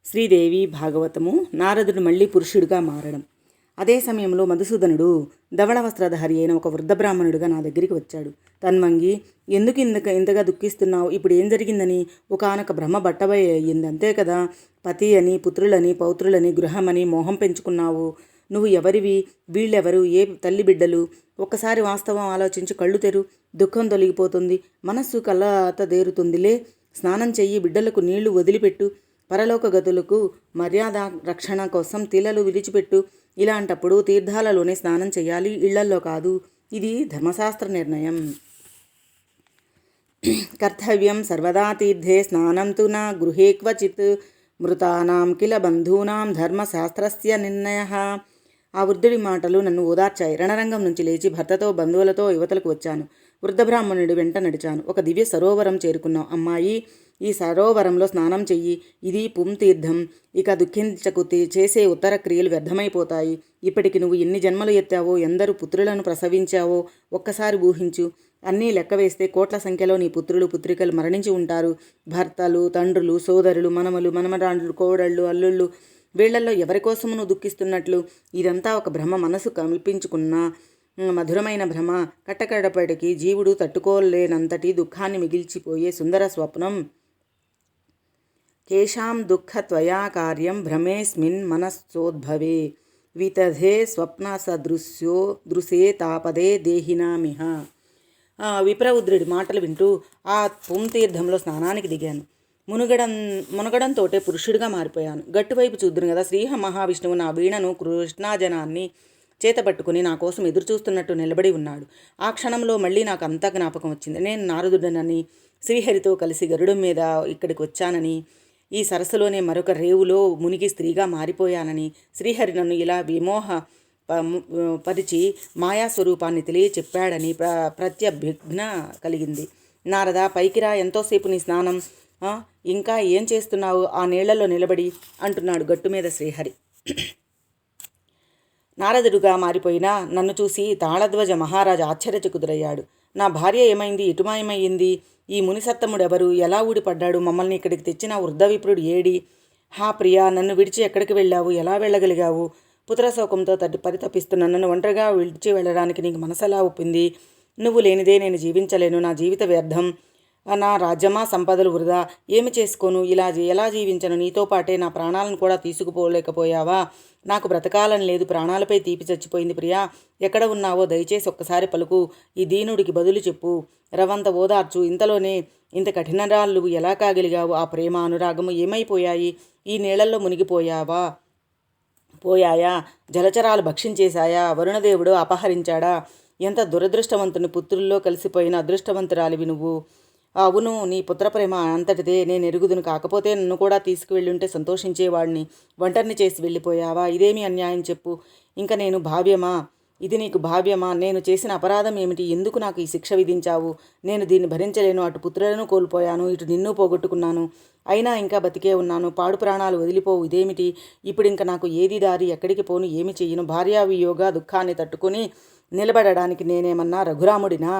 శ్రీదేవి భాగవతము. నారదుడు మళ్ళీ పురుషుడిగా మారడం. అదే సమయంలో మధుసూదనుడు ధవళ వస్త్రధారి అయిన ఒక వృద్ధ బ్రాహ్మణుడిగా నా దగ్గరికి వచ్చాడు. తన్వంగి, ఎందుకు ఇంతగా దుఃఖిస్తున్నావు? ఇప్పుడు ఏం జరిగిందని? ఒకానొక బ్రహ్మ బట్టబయ అయ్యింది, అంతే కదా. పతి అని, పుత్రులని, పౌత్రులని, గృహమని మోహం పెంచుకున్నావు. నువ్వు ఎవరివి? వీళ్ళెవరు? ఏ తల్లి బిడ్డలు? ఒక్కసారి వాస్తవం ఆలోచించి కళ్ళు తెరు. దుఃఖం తొలగిపోతుంది, మనస్సు కలత దేరుతుందిలే. స్నానం చెయ్యి, బిడ్డలకు నీళ్లు వదిలిపెట్టు, పరలోక గతులకు మర్యాద రక్షణ కోసం తిలలు విడిచిపెట్టు. ఇలాంటప్పుడు తీర్థాలలోనే స్నానం చేయాలి, ఇళ్లల్లో కాదు. ఇది ధర్మశాస్త్ర నిర్ణయం. కర్తవ్యం సర్వదా తీర్థే స్నానం తు న గృహే క్వచిత్ మృతానాం కిల బంధూనాం ధర్మశాస్త్రస్య నిర్ణయః. ఆ వృద్ధుడి మాటలు నన్ను ఓదార్చాయి. రణరంగం నుంచి లేచి భర్తతో బంధువులతో యువతలకు వచ్చాను. వృద్ధ బ్రాహ్మణుడి వెంట నడిచాను. ఒక దివ్య సరోవరం చేరుకున్నాం. అమ్మాయి, ఈ సరోవరంలో స్నానం చెయ్యి. ఇది పుంతీర్థం. ఇక దుఃఖించకు, చేసే ఉత్తర క్రియలు వ్యర్థమైపోతాయి. ఇప్పటికి నువ్వు ఎన్ని జన్మలు ఎత్తావో, ఎందరు పుత్రులను ప్రసవించావో ఒక్కసారి ఊహించు. అన్నీ లెక్క వేస్తే కోట్ల సంఖ్యలో నీ పుత్రులు పుత్రికలు మరణించి ఉంటారు. భర్తలు, తండ్రులు, సోదరులు, మనమలు, మనమరాండ్లు, కోడళ్ళు, అల్లుళ్ళు, వీళ్లలో ఎవరికోసము నువ్వు దుఃఖిస్తున్నట్లు? ఇదంతా ఒక భ్రమ, మనసు కల్పించుకున్న మధురమైన భ్రమ. కట్టకడపటికి జీవుడు తట్టుకోలేనంతటి దుఃఖాన్ని మిగిల్చిపోయే సుందర స్వప్నం. కేషాం దుఃఖ త్వయా కార్యం భ్రమేస్మిన్ మనస్సోద్భవే వితధే స్వప్న సదృశ్యో దృశే తాపదే దేహినామిహ. విప్రవుద్రుడి మాటలు వింటూ ఆ పుంతీర్థంలో స్నానానికి దిగాను. మునగడంతో పురుషుడిగా మారిపోయాను. గట్టువైపు చూద్దును కదా, శ్రీ మహావిష్ణువు నా వీణను కృష్ణాజనాన్ని చేతపట్టుకుని నా కోసం ఎదురుచూస్తున్నట్టు నిలబడి ఉన్నాడు. ఆ క్షణంలో మళ్ళీ నాకు అంతా జ్ఞాపకం వచ్చింది. నేను నారదుడనని, శ్రీహరితో కలిసి గరుడం మీద ఇక్కడికి వచ్చానని, ఈ సరస్సులోనే మరొక రేవులో మునిగి స్త్రీగా మారిపోయానని, శ్రీహరి నన్ను ఇలా విమోహ పరిచి మాయాస్వరూపాన్ని తెలియచెప్పాడని ప్రత్యభిజ్ఞ కలిగింది. నారద, పైకిరా, ఎంతోసేపు నీ స్నానం? ఇంకా ఏం చేస్తున్నావు ఆ నీళ్లలో నిలబడి? అంటున్నాడు గట్టు మీద శ్రీహరి. నారదుడుగా మారిపోయినా నన్ను చూసి తాళధ్వజ మహారాజు ఆశ్చర్యచకుదురయ్యాడు. నా భార్య ఏమైంది? ఎటుమాయమయ్యింది? ఈ మునిసత్తముడెవరు? ఎలా ఊడిపడ్డాడు? మమ్మల్ని ఇక్కడికి తెచ్చిన వృద్ధ విప్రుడు ఏడి? హా ప్రియా, నన్ను విడిచి ఎక్కడికి వెళ్ళావు? ఎలా వెళ్ళగలిగావు? పుత్రశోకంతో పరితపిస్తున్న నన్ను ఒంటరిగా విడిచి వెళ్ళడానికి నీకు మనసెలా ఒప్పింది? నువ్వు లేనిదే నేను జీవించలేను. నా జీవిత వ్యర్థం. నా రాజ్యమా, సంపదలు వృధా. ఏమి చేసుకోను? ఎలా జీవించను? నీతో పాటే నా ప్రాణాలను కూడా తీసుకుపోలేకపోయావా? నాకు బ్రతకాలని లేదు. ప్రాణాలపై తీపి చచ్చిపోయింది. ప్రియా, ఎక్కడ ఉన్నావో దయచేసి ఒక్కసారి పలుకు. ఈ దీనుడికి బదులు చెప్పు, రవంత ఓదార్చు. ఇంతలోనే ఇంత కఠినరాళ్ళు ఎలా కాగలిగావు? ఆ ప్రేమ, అనురాగము ఏమైపోయాయి? ఈ నీళ్లలో పోయాయా? జలచరాలు భక్షించేశాయా? వరుణదేవుడు అపహరించాడా? ఎంత దురదృష్టవంతుని పుత్రుల్లో కలిసిపోయిన అదృష్టవంతురాలివి నువ్వు. అవును, నీ పుత్రప్రేమ అంతటిదే నేను ఎరుగుదును. కాకపోతే నన్ను కూడా తీసుకువెళ్ళుంటే సంతోషించేవాడిని. ఒంటరిని చేసి వెళ్ళిపోయావా? ఇదేమి అన్యాయం చెప్పు. ఇంకా నేను భావ్యమా? ఇది నీకు భావ్యమా? నేను చేసిన అపరాధం ఏమిటి? ఎందుకు నాకు ఈ శిక్ష విధించావు? నేను దీన్ని భరించలేను. అటు పుత్రులను కోల్పోయాను, ఇటు నిన్ను పోగొట్టుకున్నాను. అయినా ఇంకా బతికే ఉన్నాను. పాడు ప్రాణాలు వదిలిపోవు. ఇదేమిటి? ఇప్పుడు ఇంకా నాకు ఏది దారి? ఎక్కడికి పోను? ఏమి చెయ్యను? భార్యావియోగ దుఃఖాన్ని తట్టుకుని నిలబడడానికి నేనేమన్నా రఘురాముడినా?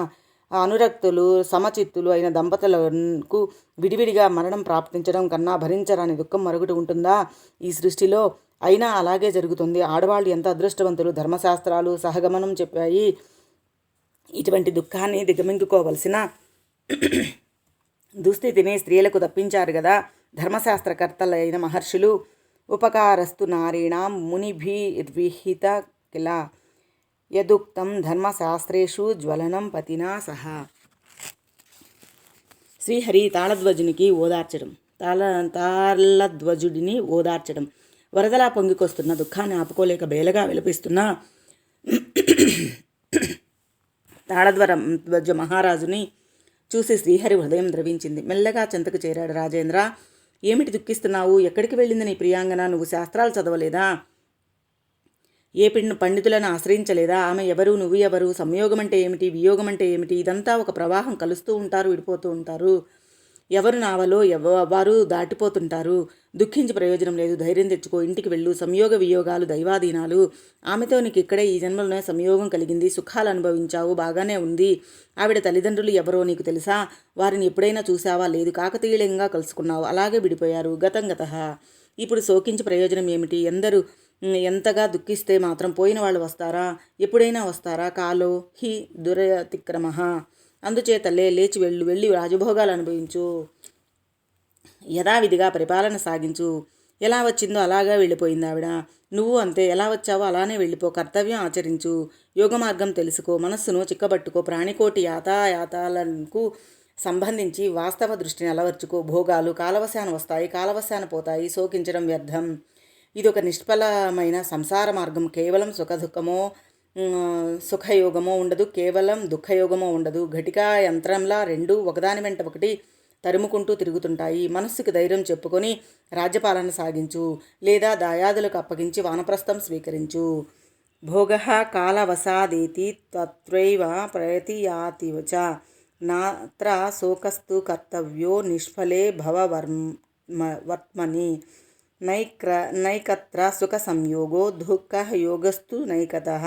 అనురక్తులు, సమచిత్తులు అయిన దంపతులకు విడివిడిగా మరణం ప్రాప్తించడం కన్నా భరించరాని దుఃఖం మరొకటి ఉంటుందా ఈ సృష్టిలో? అయినా అలాగే జరుగుతుంది. ఆడవాళ్ళు ఎంత అదృష్టవంతులు. ధర్మశాస్త్రాలు సహగమనం చెప్పాయి. ఇటువంటి దుఃఖాన్ని దిగమింగుకోవలసిన దుస్థితిని స్త్రీలకు తప్పించారు కదా ధర్మశాస్త్రకర్తలైన మహర్షులు. ఉపకారస్తు నారీణాం మునిభిర్విహిత కిల యదుక్తం ధర్మశాస్త్రేషు జ్వలనం పతినా సహా. శ్రీహరి తాళధ్వజుడిని ఓదార్చడం. వరదలా పొంగికొస్తున్న దుఃఖాన్ని ఆపుకోలేక బేలగా విలపిస్తున్న తాళధ్వజ మహారాజుని చూసి శ్రీహరి హృదయం ద్రవించింది. మెల్లగా చెంతకు చేరాడు. రాజేంద్ర, ఏమిటి దుఃఖిస్తున్నావు? ఎక్కడికి వెళ్ళింది నీ ప్రియాంగన? నువ్వు శాస్త్రాలు చదవలేదా? ఏ పండితులను ఆశ్రయించలేదా? ఆమె ఎవరు? నువ్వు ఎవరు? సంయోగం అంటే ఏమిటి? వియోగం అంటే ఏమిటి? ఇదంతా ఒక ప్రవాహం. కలుస్తూ ఉంటారు, విడిపోతూ ఉంటారు. ఎవరు నావలో వారు దాటిపోతుంటారు. దుఃఖించి ప్రయోజనం లేదు. ధైర్యం తెచ్చుకో, ఇంటికి వెళ్ళు. సంయోగ వియోగాలు దైవాధీనాలు. ఆమెతో నీకు ఇక్కడే ఈ జన్మలోనే సంయోగం కలిగింది. సుఖాలు అనుభవించావు, బాగానే ఉంది. ఆవిడ తల్లిదండ్రులు ఎవరో నీకు తెలుసా? వారిని ఎప్పుడైనా చూసావా? లేదు. కాకతీయంగా కలుసుకున్నావు, అలాగే విడిపోయారు. గతం గతః. ఇప్పుడు శోకించి ప్రయోజనం ఏమిటి? ఎంతగా దుఃఖిస్తే మాత్రం పోయిన వాళ్ళు వస్తారా? ఎప్పుడైనా వస్తారా? కాలో హి దురతిక్రమః. అందుచేతలే లేచి వెళ్ళి రాజభోగాలు అనుభవించు. యథావిధిగా పరిపాలన సాగించు. ఎలా వచ్చిందో అలాగా వెళ్ళిపోయింది ఆవిడ. నువ్వు అంతే. ఎలా వచ్చావో అలానే వెళ్ళిపో. కర్తవ్యం ఆచరించు. యోగ మార్గం తెలుసుకో. మనస్సును చిక్కబట్టుకో. ప్రాణికోటి యాతాయాతాలకు సంబంధించి వాస్తవ దృష్టిని అలవర్చుకో. భోగాలు కాలవశాన వస్తాయి, కాలవశాన పోతాయి. శోకించడం వ్యర్థం. ఇదొక నిష్ఫలమైన సంసార మార్గం. కేవలం సుఖయోగమో ఉండదు, కేవలం దుఃఖయోగమో ఉండదు. ఘటికా యంత్రంలా రెండూ ఒకదాని వెంట ఒకటి తరుముకుంటూ తిరుగుతుంటాయి. మనస్సుకు ధైర్యం చెప్పుకొని రాజ్యపాలన సాగించు, లేదా దాయాదులకు అప్పగించి వానప్రస్థం స్వీకరించు. భోగ కాలవసాదేతి తత్రైవ ప్రయతియాతివచ నాత్ర శోకస్తు కర్తవ్యో నిష్ఫలే వర్త్మని నైకత్ర సుఖ సంయోగో దుఃఖ యోగస్తు నైకతః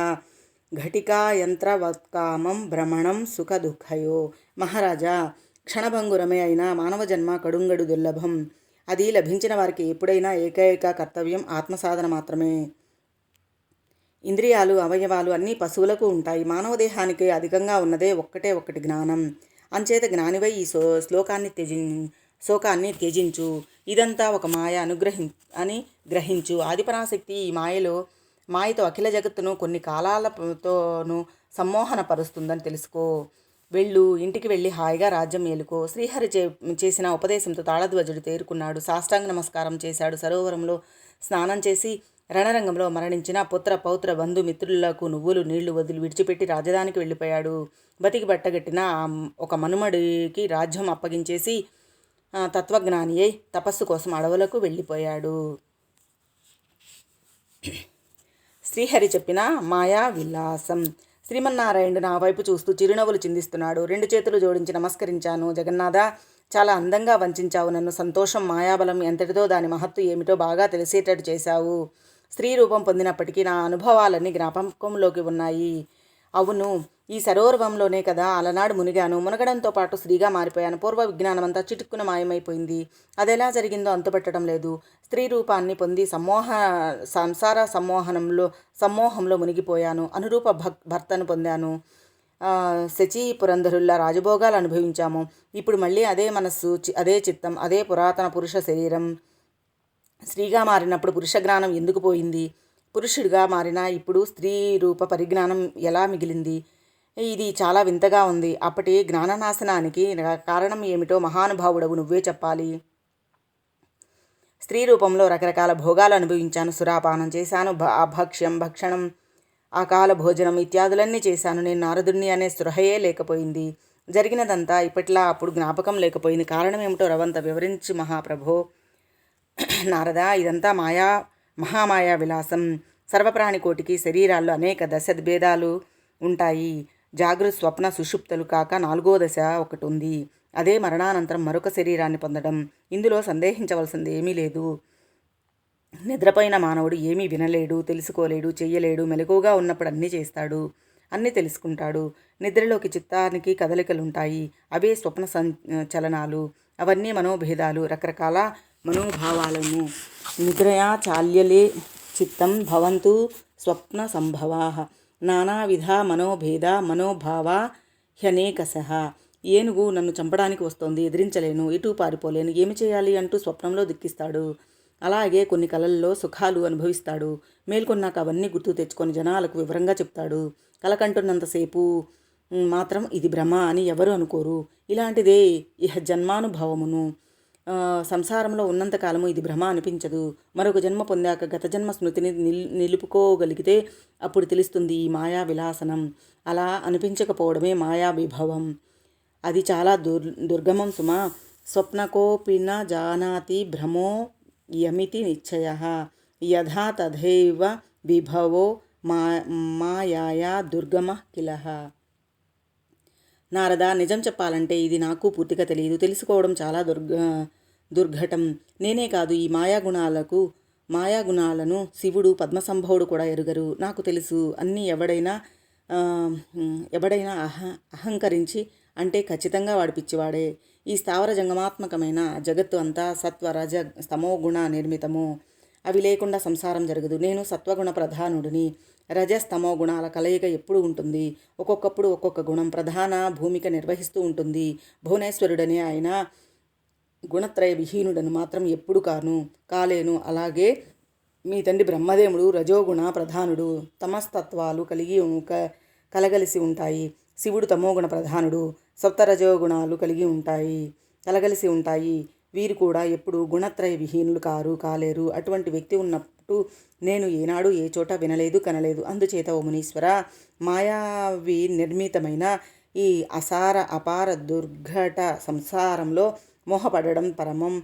ఘటికాయంత్రవత్కామం భ్రమణం సుఖ దుఃఖయో. మహారాజా, క్షణభంగురమే అయినా మానవ జన్మ కడుంగడు దుర్లభం. అది లభించిన వారికి ఎప్పుడైనా ఏకైక కర్తవ్యం ఆత్మసాధన మాత్రమే. ఇంద్రియాలు, అవయవాలు అన్నీ పశువులకు ఉంటాయి. మానవ దేహానికి అధికంగా ఉన్నదే ఒక్కటి జ్ఞానం. అంచేత జ్ఞానివై ఈ శోకాన్ని త్యజించు. ఇదంతా ఒక మాయ అని గ్రహించు. ఆదిపరాశక్తి ఈ మాయతో అఖిల జగత్తును కొన్ని కాలాలతోనూ సమ్మోహనపరుస్తుందని తెలుసుకో. ఇంటికి వెళ్ళి హాయిగా రాజ్యం ఏలుకో. శ్రీహరి చేసిన ఉపదేశంతో తాళధ్వజుడు తేరుకున్నాడు. సాష్టాంగ నమస్కారం చేశాడు. సరోవరంలో స్నానం చేసి రణరంగంలో మరణించిన పుత్ర పౌత్ర బంధు మిత్రులకు నువ్వులు నీళ్లు వదిలి విడిచిపెట్టి రాజధానికి వెళ్ళిపోయాడు. బతికి బట్టగట్టిన ఒక మనుమడికి రాజ్యం అప్పగించేసి తత్వజ్ఞాని అయి తపస్సు కోసం అడవులకు వెళ్ళిపోయాడు. శ్రీహరి చెప్పిన మాయా విలాసం. శ్రీమన్నారాయణుడు నా వైపు చూస్తూ చిరునవ్వులు చిందిస్తున్నాడు. 2 చేతులు జోడించి నమస్కరించాను. జగన్నాథ, చాలా అందంగా వంచావు నన్ను. సంతోషం. మాయాబలం ఎంతటిదో దాని మహత్తు ఏమిటో బాగా తెలిసేటట్టు చేశావు. స్త్రీ రూపం పొందినప్పటికీ నా అనుభవాలన్నీ జ్ఞాపకంలోకి ఉన్నాయి. అవును, ఈ సరోవరంలోనే కదా అలనాడు మునిగాను. మునగడంతో పాటు స్త్రీగా మారిపోయాను. పూర్వ విజ్ఞానమంతా చిటుక్కున మాయమైపోయింది. అదెలా జరిగిందో అంతుపట్టడం లేదు. స్త్రీ రూపాన్ని పొంది సంసార సమ్మోహంలో మునిగిపోయాను. అనురూప భర్తను పొందాను. శచీ పురంధరుల్లా రాజభోగాలు అనుభవించాము. ఇప్పుడు మళ్ళీ అదే మనస్సు, అదే చిత్తం, అదే పురాతన పురుష శరీరం. స్త్రీగా మారినప్పుడు పురుషజ్ఞానం ఎందుకు పోయింది? పురుషుడిగా మారినా ఇప్పుడు స్త్రీ రూప పరిజ్ఞానం ఎలా మిగిలింది? ఇది చాలా వింతగా ఉంది. అప్పటి జ్ఞాననాశనానికి కారణం ఏమిటో మహానుభావుడవు నువ్వే చెప్పాలి. స్త్రీ రూపంలో రకరకాల భోగాలు అనుభవించాను. సురాపానం చేశాను, భక్షణం, అకాల భోజనం ఇత్యాదులన్నీ చేశాను. నేను నారదుణ్ణి అనే స్పృహయే లేకపోయింది. జరిగినదంతా ఇప్పట్లా అప్పుడు జ్ఞాపకం లేకపోయింది. కారణం ఏమిటో రవంత వివరించి మహాప్రభో. నారద, ఇదంతా మహామాయా విలాసం. సర్వప్రాణికోటికి శరీరాల్లో అనేక దశభేదాలు ఉంటాయి. జాగృత్, స్వప్న, సుషుప్తలు కాక 4వ దశ ఒకటి ఉంది. అదే మరణానంతరం మరొక శరీరాన్ని పొందడం. ఇందులో సందేహించవలసింది ఏమీ లేదు. నిద్రపోయిన మానవుడు ఏమీ వినలేడు, తెలుసుకోలేడు, చెయ్యలేడు. మెలకువగా ఉన్నప్పుడు అన్నీ చేస్తాడు, అన్నీ తెలుసుకుంటాడు. నిద్రలోకి చిత్తానికి కదలికలుంటాయి. అవే స్వప్న చలనాలు. అవన్నీ మనోభేదాలు, రకరకాల మనోభావాలను. నిద్రయా చాల్యలే చిత్తం భవంతు స్వప్న సంభవా నానావిధ మనోభావా హ్యనేకశః. ఏనుగు నన్ను చంపడానికి వస్తోంది, ఎదిరించలేను, ఎటూ పారిపోలేను, ఏమి చేయాలి అంటూ స్వప్నంలో దుఃఖిస్తాడు. అలాగే కొన్ని కలల్లో సుఖాలు అనుభవిస్తాడు. మేల్కొన్నాక అవన్నీ గుర్తు తెచ్చుకొని జనాలకు వివరంగా చెప్తాడు. కలకంటున్నంతసేపు మాత్రం ఇది భ్రమ అని ఎవరు అనుకోరు. ఇలాంటిదే ఇహ జన్మానుభవమును. సంసారంలో ఉన్నంతకాలము ఇది భ్రమ అనిపించదు. మరొక జన్మ పొందాక గత జన్మ స్మృతిని నిలుపుకోగలిగితే అప్పుడు తెలుస్తుంది ఈ మాయా విలాసనం. అలా అనిపించకపోవడమే మాయా విభవం. అది చాలా దుర్గమం సుమా. స్వప్నకోపి న జానాతి భ్రమో యమితి నిశ్చయః యథా తథైవ విభవో మాయాయా దుర్గమః కిలః. నారద, నిజం చెప్పాలంటే ఇది నాకు పూర్తిగా తెలియదు. తెలుసుకోవడం చాలా దుర్ఘటం. నేనే కాదు, ఈ మాయాగుణాలను శివుడు పద్మసంభవుడు కూడా ఎరుగరు. నాకు తెలుసు అన్నీ. ఎవడైనా అహంకరించి అంటే ఖచ్చితంగా వాడు పిచ్చివాడే. ఈ స్థావర జంగమాత్మకమైన జగత్తు అంతా సత్వ రజ స్తమో గుణ నిర్మితము. అవి లేకుండా సంసారం జరగదు. నేను సత్వగుణ ప్రధానుడిని. రజస్తమో గుణాల కలయిక ఎప్పుడు ఉంటుంది. ఒక్కొక్కప్పుడు ఒక్కొక్క గుణం ప్రధాన భూమిక నిర్వహిస్తూ ఉంటుంది. భువనేశ్వరుడనే ఆయన గుణత్రయ విహీనుడను మాత్రం ఎప్పుడు కాలేను. అలాగే మీ తండ్రి బ్రహ్మదేవుడు రజోగుణ ప్రధానుడు. తమస్తత్వాలు కలగలిసి ఉంటాయి. శివుడు తమోగుణ ప్రధానుడు. సప్తరజోగుణాలు కలగలిసి ఉంటాయి. వీరు కూడా ఎప్పుడు గుణత్రయ విహీనులు కాలేరు. అటువంటి వ్యక్తి ఉన్నట్టు నేను ఏనాడు ఏ చోట వినలేదు, కనలేదు. అందుచేత ఓ మునీశ్వర, మాయావి నిర్మితమైన ఈ అపార దుర్ఘట సంసారంలో మోహపడడం పరమం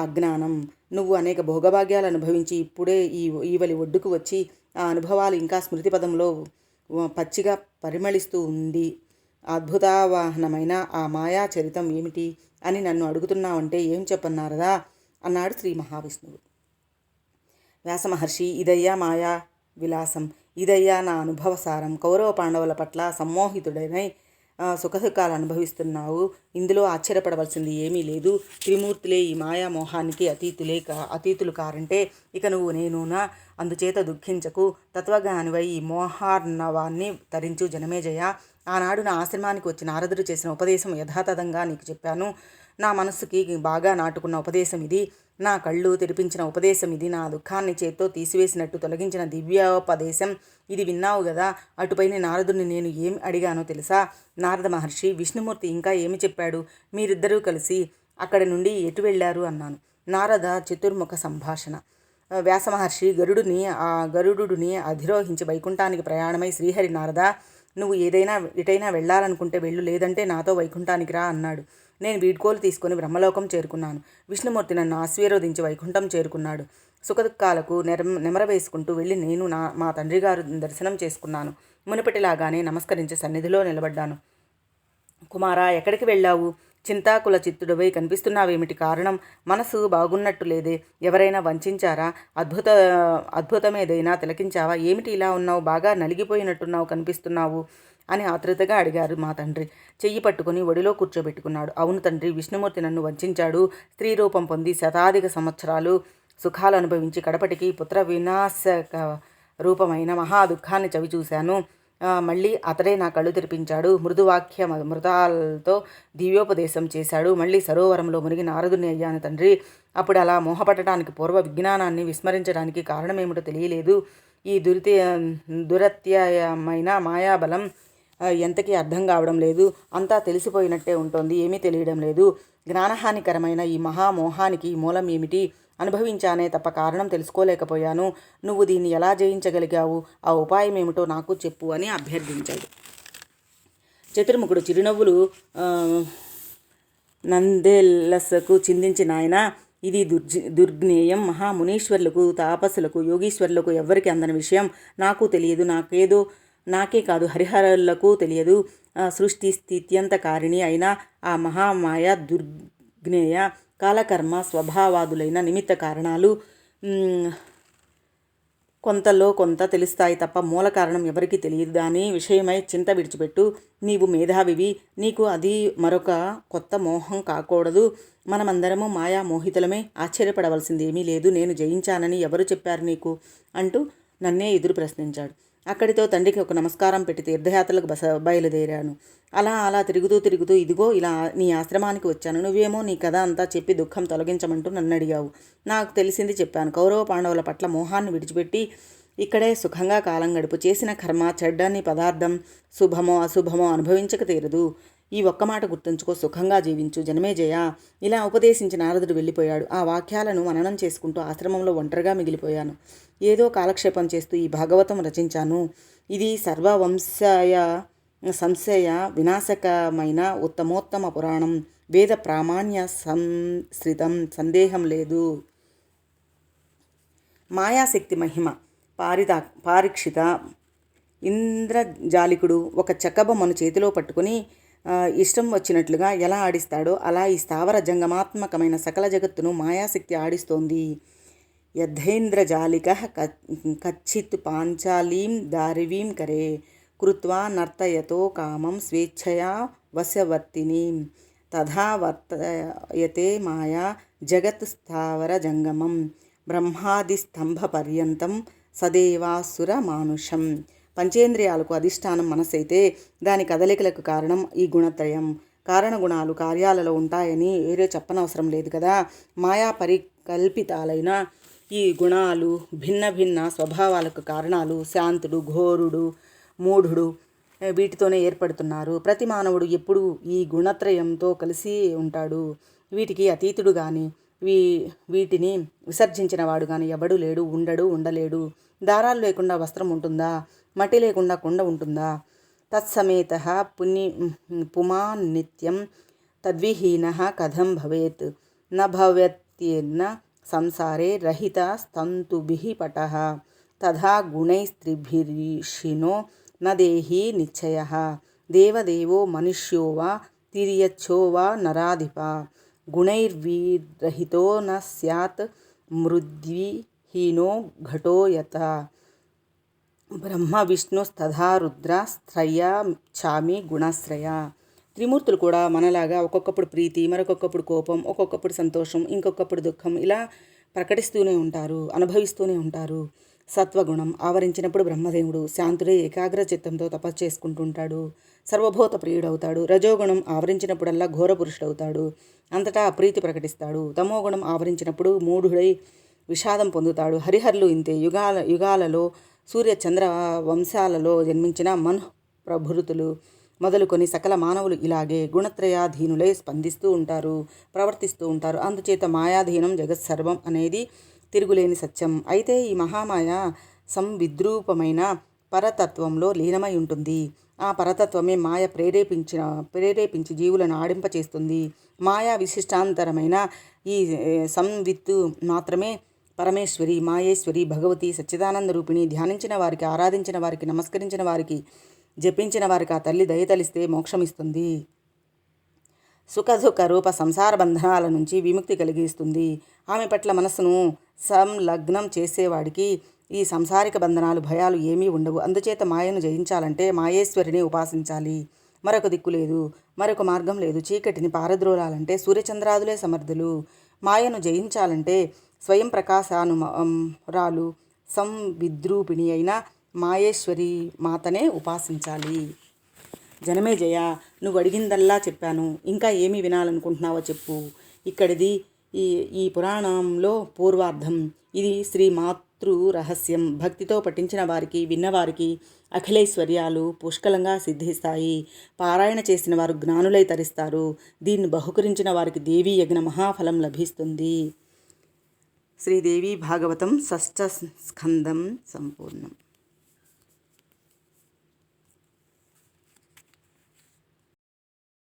అజ్ఞానం. నువ్వు అనేక భోగభాగ్యాలు అనుభవించి ఇప్పుడే ఈవలి ఒడ్డుకు వచ్చి ఆ అనుభవాలు ఇంకా స్మృతి పదంలో పచ్చిగా పరిమళిస్తూ ఉంది. అద్భుతావాహనమైన ఆ మాయా చరితం ఏమిటి అని నన్ను అడుగుతున్నావంటే ఏం చెప్పన్నారదా అన్నాడు శ్రీ మహావిష్ణువు. వ్యాసమహర్షి, ఇదయ్యా మాయా విలాసం, ఇదయ్యా నా అనుభవసారం. కౌరవ పాండవుల పట్ల సమ్మోహితుడనై సుఖదుఖాలు అనుభవిస్తున్నావు. ఇందులో ఆశ్చర్యపడవలసింది ఏమీ లేదు. త్రిమూర్తులే ఈ మాయా మోహానికి అతీతులు కారంటే ఇక నువ్వు నేనునా. అందుచేత దుఃఖించకు. తత్వజ్ఞానివై ఈ మోహార్ణవాన్ని తరించు జనమేజయ. ఆనాడు నా ఆశ్రమానికి వచ్చి నారదుడు చేసిన ఉపదేశం యథాతథంగా నీకు చెప్పాను. నా మనస్సుకి బాగా నాటుకున్న ఉపదేశం ఇది. నా కళ్ళు తెరిపించిన ఉపదేశం ఇది. నా దుఃఖాన్ని చేత్తో తీసివేసినట్టు తొలగించిన దివ్యోపదేశం ఇది. విన్నావు కదా. అటుపైన నారదుడిని నేను ఏం అడిగానో తెలుసా? నారద మహర్షి, విష్ణుమూర్తి ఇంకా ఏమి చెప్పాడు? మీరిద్దరూ కలిసి అక్కడి నుండి ఎటు వెళ్ళారు అన్నాను. నారద చతుర్ముఖ సంభాషణ. వ్యాసమహర్షి గరుడుని అధిరోహించి వైకుంఠానికి ప్రయాణమై, శ్రీహరి, నారద, నువ్వు ఎటైనా వెళ్ళాలనుకుంటే వెళ్ళు, లేదంటే నాతో వైకుంఠానికి రా అన్నాడు. నేను వీడ్కోలు తీసుకొని బ్రహ్మలోకం చేరుకున్నాను. విష్ణుమూర్తి నన్ను ఆశీర్వదించి వైకుంఠం చేరుకున్నాడు. సుఖదుఖాలకు నెమరవేసుకుంటూ వెళ్ళి నేను మా తండ్రి గారు దర్శనం చేసుకున్నాను. మునుపటిలాగానే నమస్కరించి సన్నిధిలో నిలబడ్డాను. కుమారా, ఎక్కడికి వెళ్ళావు? చింతాకుల చిత్తుడివై కనిపిస్తున్నావేమిటి కారణం? మనసు బాగున్నట్టు లేదే. ఎవరైనా వంచారా? అద్భుతమేదైనా తిలకించావా? ఏమిటి ఇలా ఉన్నావు? బాగా నలిగిపోయినట్టున్నావు కనిపిస్తున్నావు అని ఆతృతగా అడిగారు మా తండ్రి. చెయ్యి పట్టుకుని ఒడిలో కూర్చోబెట్టుకున్నాడు. అవును తండ్రి, విష్ణుమూర్తి నన్ను వంచాడు. స్త్రీ రూపం పొంది శతాధిక సంవత్సరాలు సుఖాలు అనుభవించి కడపటికి పుత్ర వినాశక రూపమైన మహా దుఃఖాన్ని చవిచూశాను. మళ్ళీ అతడే నా కళ్ళు తెరిపించాడు. మృతాలతో దివ్యోపదేశం చేశాడు. మళ్ళీ సరోవరంలో మునిగి నారదుని అయ్యాను తండ్రి. అప్పుడు అలా మోహపడటానికి, పూర్వ విజ్ఞానాన్ని విస్మరించడానికి కారణమేమిటో తెలియలేదు. ఈ దురత్యయమైన మాయాబలం ఎంతకీ అర్థం కావడం లేదు. అంతా తెలిసిపోయినట్టే ఉంటుంది, ఏమీ తెలియడం లేదు. జ్ఞానహానికరమైన ఈ మహామోహానికి మూలం ఏమిటి? అనుభవించానే తప్ప కారణం తెలుసుకోలేకపోయాను. నువ్వు దీన్ని ఎలా జయించగలిగావు? ఆ ఉపాయం ఏమిటో నాకు చెప్పు అని అభ్యర్థించాడు. చతుర్ముఖుడు చిరునవ్వులు నందేలసకు చిందించిన ఆయన, ఇది దుర్జ్ఞేయం. మహామునీశ్వర్లకు, తాపసులకు, యోగీశ్వరులకు ఎవ్వరికి అందని విషయం. నాకు తెలియదు. నాకే కాదు, హరిహరులకు తెలియదు. సృష్టి స్థిత్యంతకారిణి అయిన ఆ మహామాయ దుర్జ్ఞేయ. కాలకర్మ స్వభావాదులైన నిమిత్త కారణాలు కొంతలో కొంత తెలుస్తాయి తప్ప మూల కారణం ఎవరికీ తెలియదు. దాని విషయమై చింత విడిచిపెట్టు. నీవు మేధావివి. నీకు అది మరొక కొత్త మోహం కాకూడదు. మనమందరము మాయా మోహితులమే. ఆశ్చర్యపడవలసింది ఏమీ లేదు. నేను జయించానని ఎవరు చెప్పారు నీకు అంటూ నన్నే ఎదురు ప్రశ్నించాడు. అక్కడితో తండ్రికి ఒక నమస్కారం పెట్టి తీర్థయాత్రలకు బయలుదేరాను. అలా తిరుగుతూ ఇదిగో ఇలా నీ ఆశ్రమానికి వచ్చాను. నువ్వేమో నీ కథ అంతా చెప్పి దుఃఖం తొలగించమంటూ నన్ను అడిగావు. నాకు తెలిసింది చెప్పాను. కౌరవ పాండవుల పట్ల మోహాన్ని విడిచిపెట్టి ఇక్కడే సుఖంగా కాలం గడుపు. చేసిన కర్మ, చెడ్డని పదార్థం, శుభమో అశుభమో అనుభవించక తీరదు. ఈ ఒక్క మాట గుర్తుంచుకో, సుఖంగా జీవించు జనమేజయ. ఇలా ఉపదేశించి నారదుడు వెళ్ళిపోయాడు. ఆ వాక్యాలను మననం చేసుకుంటూ ఆశ్రమంలో ఒంటరిగా మిగిలిపోయాను. ఏదో కాలక్షేపం చేస్తూ ఈ భాగవతం రచించాను. ఇది సంశయ వినాశకమైన ఉత్తమోత్తమ పురాణం. వేద ప్రామాణ్య సంశ్రితం, సందేహం లేదు. మాయాశక్తి మహిమ. పారీక్షిత ఇంద్రజాలికుడు ఒక చెక్కబొమ్మను చేతిలో పట్టుకుని ఇష్టం వచ్చినట్లుగా ఎలా ఆడిస్తాడో అలా ఈ స్థావర జంగమాత్మకమైన సకల జగత్తును మాయాశక్తి ఆడిస్తోంది. యద్ధేంద్రజాలిక కచ్చిత్ పాంచాలీం దారివీం కరే కృత్వా నర్తయతో కామం స్వేచ్ఛయా వశవర్తిని తథా వర్తయతే మాయా జగత్ స్థావర జంగమం బ్రహ్మాదిస్తంభపర్యంతం సదేవాసుర మానుషం. పంచేంద్రియాలకు అధిష్టానం మనసైతే దాని కదలికలకు కారణం ఈ గుణత్రయం. కారణగుణాలు కార్యాలలో ఉంటాయని వేరే చెప్పనవసరం లేదు కదా. మాయా పరికల్పితాలైన ఈ గుణాలు భిన్న భిన్న స్వభావాలకు కారణాలు. శాంతుడు, ఘోరుడు, మూఢుడు వీటితోనే ఏర్పడుతున్నారు. ప్రతి మానవుడు ఎప్పుడు ఈ గుణత్రయంతో కలిసి ఉంటాడు. వీటికి అతీతుడు కానీ వీటిని విసర్జించిన వాడు కానీ ఎవడు లేడు, ఉండడు, ఉండలేడు. దారాలు లేకుండా వస్త్రం ఉంటుందా? మట్టి లేకుండా కుండ ఉంటుందా? తత్సమేత పుమాన్ నిత్యం తద్విహీన కథం భవేత్ న భవత్యేన సంసారే రహిత స్థంతుభిః పటః తథా గుణైస్త్రిభిరీషినో న దేహి నిశ్చయః దేవదేవో మనుష్యో వా తిర్యచ్చో వా నరాధిప గుణైర్విరహితో న స్యాత్ మృద్విహీనో ఘటో యత బ్రహ్మ విష్ణుస్తథా రుద్ర శ్రయాఛామి గుణశ్రయ. త్రిమూర్తులు కూడా మనలాగా ఒక్కొక్కప్పుడు ప్రీతి, మరొకప్పుడు కోపం, ఒక్కొక్కప్పుడు సంతోషం, ఇంకొకప్పుడు దుఃఖం ఇలా ప్రకటిస్తూనే ఉంటారు, అనుభవిస్తూనే ఉంటారు. సత్వగుణం ఆవరించినప్పుడు బ్రహ్మదేవుడు శాంతుడే ఏకాగ్ర చిత్తంతో తపస్సు చేసుకుంటుంటాడు, సర్వభూత ప్రియుడవుతాడు. రజోగుణం ఆవరించినప్పుడల్లా ఘోర పురుషుడవుతాడు, అంతటా అప్రీతి ప్రకటిస్తాడు. తమోగుణం ఆవరించినప్పుడు మూఢుడై విషాదం పొందుతాడు. హరిహరులు ఇంతే. యుగాలలో సూర్య చంద్ర వంశాలలో జన్మించిన ప్రభృతులు మొదలుకొని సకల మానవులు ఇలాగే గుణత్రయాధీనులై స్పందిస్తూ ఉంటారు, ప్రవర్తిస్తూ ఉంటారు. అందుచేత మాయాధీనం జగత్సర్వం అనేది తిరుగులేని సత్యం. అయితే ఈ మహామాయ సంవిద్రూపమైన పరతత్వంలో లీనమై ఉంటుంది. ఆ పరతత్వమే మాయ ప్రేరేపించి జీవులను ఆడింపచేస్తుంది. మాయా విశిష్టాంతరమైన ఈ సంవిత్తు మాత్రమే పరమేశ్వరి, మాయేశ్వరి, భగవతి, సచ్చిదానంద రూపిణి. ధ్యానించిన వారికి, ఆరాధించిన వారికి, నమస్కరించిన వారికి, జపించిన వారికి ఆ తల్లి దయతలిస్తే మోక్షమిస్తుంది. సుఖదుఖ రూప సంసార బంధనాల నుంచి విముక్తి కలిగిస్తుంది. ఆమె పట్ల మనస్సును సంలగ్నం చేసేవాడికి ఈ సంసారిక బంధనాలు, భయాలు ఏమీ ఉండవు. అందుచేత మాయను జయించాలంటే మాయేశ్వరిని ఉపాసించాలి. మరొక దిక్కు లేదు, మరొక మార్గం లేదు. చీకటిని పారద్రోలాలంటే సూర్యచంద్రాదులే సమర్థులు. మాయను జయించాలంటే స్వయం ప్రకాశానురాలు సంవిద్రూపిణి అయిన మాయేశ్వరి మాతనే ఉపాసించాలి. జనమేజయ, నువ్వు అడిగిందల్లా చెప్పాను. ఇంకా ఏమి వినాలనుకుంటున్నావో చెప్పు. ఇక్కడిది ఈ పురాణంలో పూర్వార్ధం. ఇది శ్రీ మాతృ రహస్యం. భక్తితో పఠించిన వారికి, విన్నవారికి అఖిలైశ్వర్యాలు పుష్కలంగా సిద్ధిస్తాయి. పారాయణ చేసిన వారు జ్ఞానులై తరిస్తారు. దీన్ని బహుకరించిన వారికి దేవీ యజ్ఞ మహాఫలం లభిస్తుంది. శ్రీదేవి భాగవతం షష్ఠ స్కందం సంపూర్ణం.